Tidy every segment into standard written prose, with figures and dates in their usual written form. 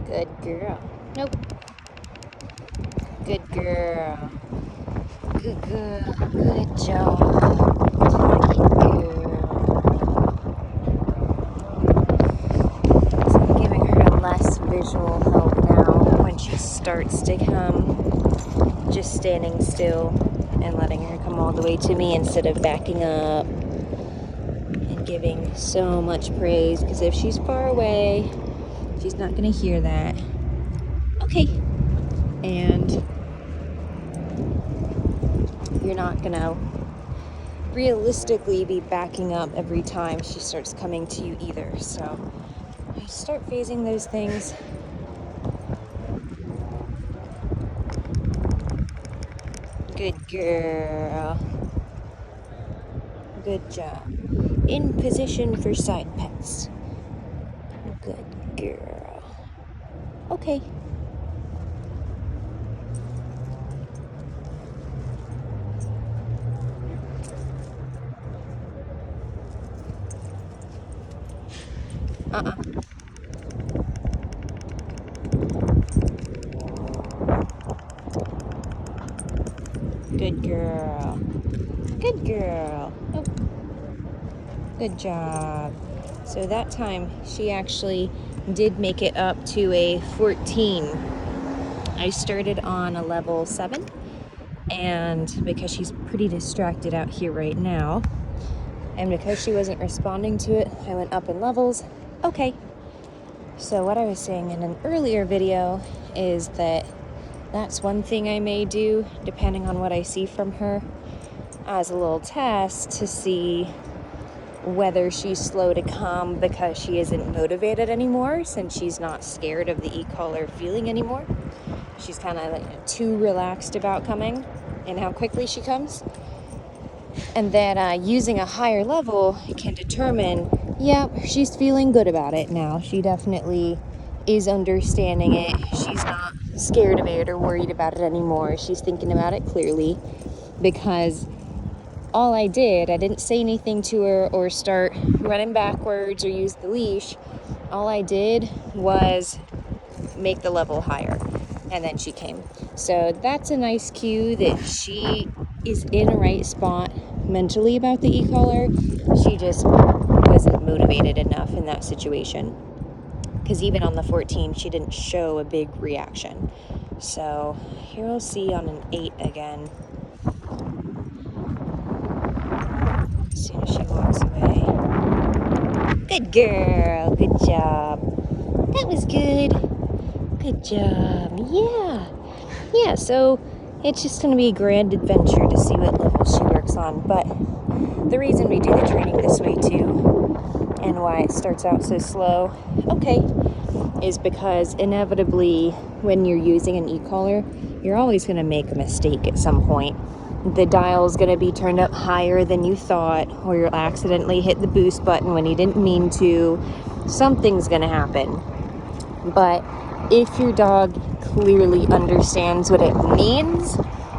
Good girl. Nope. Good girl. Good girl. Good job. Good girl. So I'm giving her less visual help now when she starts to come. Just standing still and letting her come all the way to me instead of backing up and giving so much praise, because if she's far away, she's not going to hear that. Okay. And you're not going to realistically be backing up every time she starts coming to you either. So you start phasing those things. Good girl. Good job. In position for side pets. Good girl. Okay. Good girl. Good girl. Oh. Good job. So that time she actually did make it up to a 14. I started on a level 7, and because she's pretty distracted out here right now, and because she wasn't responding to it, I went up in levels. Okay. So what I was saying in an earlier video is that that's one thing I may do, depending on what I see from her, as a little test to see whether she's slow to come because she isn't motivated anymore, since she's not scared of the e-collar feeling anymore. She's kind of like too relaxed about coming and how quickly she comes. And then using a higher level can determine, yeah, she's feeling good about it now. She definitely is understanding it. She's not scared of it or worried about it anymore. She's thinking about it clearly, because all I didn't say anything to her or start running backwards or use the leash. All I did was make the level higher, and then she came. So that's a nice cue that she is in a right spot mentally about the e-collar. She just wasn't motivated enough in that situation, because even on the 14 she didn't show a big reaction. So here we'll see on an 8 again. As soon as she walks away. Good girl. Good job. That was good. Good job. Yeah, so it's just going to be a grand adventure to see what level she works on. But the reason we do the training this way too, and why it starts out so slow, okay, is because inevitably when you're using an e-collar, you're always going to make a mistake at some point. The dial's going to be turned up higher than you thought, or you'll accidentally hit the boost button when you didn't mean to. Something's going to happen. But if your dog clearly understands what it means,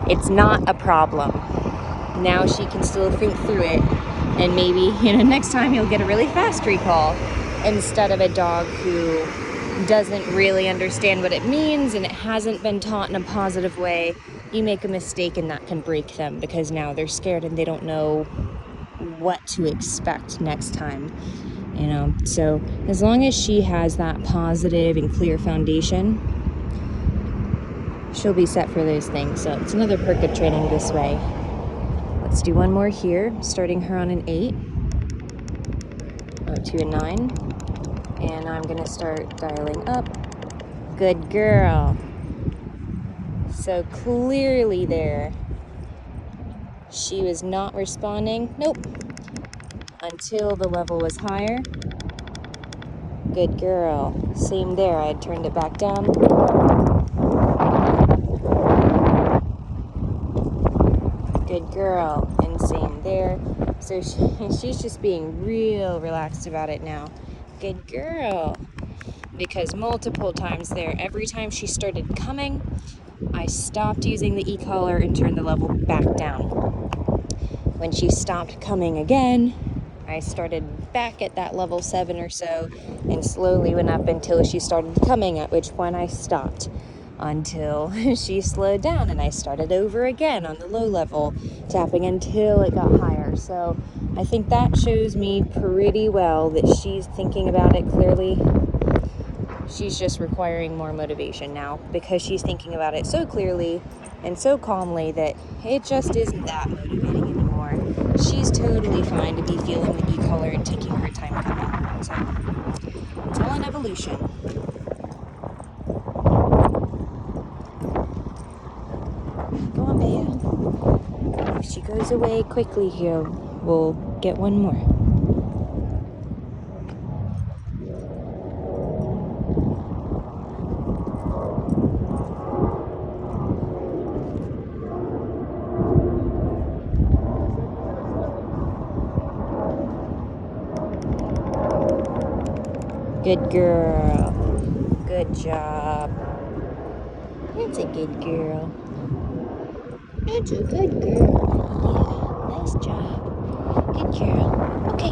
it's not a problem. Now she can still think through it, and maybe, next time you'll get a really fast recall instead of a dog who doesn't really understand what it means and it hasn't been taught in a positive way. You make a mistake and that can break them, because now they're scared and they don't know what to expect next time. So as long as she has that positive and clear foundation, she'll be set for those things. So it's another perk of training this way. Let's do one more here, starting her on an 8 to a 9, and I'm gonna start dialing up. Good girl. So clearly there, she was not responding. Nope. Until the level was higher. Good girl. Same there. I had turned it back down. Good girl. And same there. So she's just being real relaxed about it now. Good girl. Because multiple times there, every time she started coming, I stopped using the e-collar and turned the level back down. When she stopped coming again, I started back at that level 7 or so and slowly went up until she started coming, at which point I stopped until she slowed down and I started over again on the low level tapping until it got higher. So I think that shows me pretty well that she's thinking about it clearly. She's just requiring more motivation now because she's thinking about it so clearly and so calmly that it just isn't that motivating anymore. She's totally fine to be feeling the e-color and taking her time coming. So it's all an evolution. Go on, Baya. If she goes away quickly here, we'll get one more. Good girl. Good job. That's a good girl. That's a good girl. Yeah, nice job. Good girl. Okay.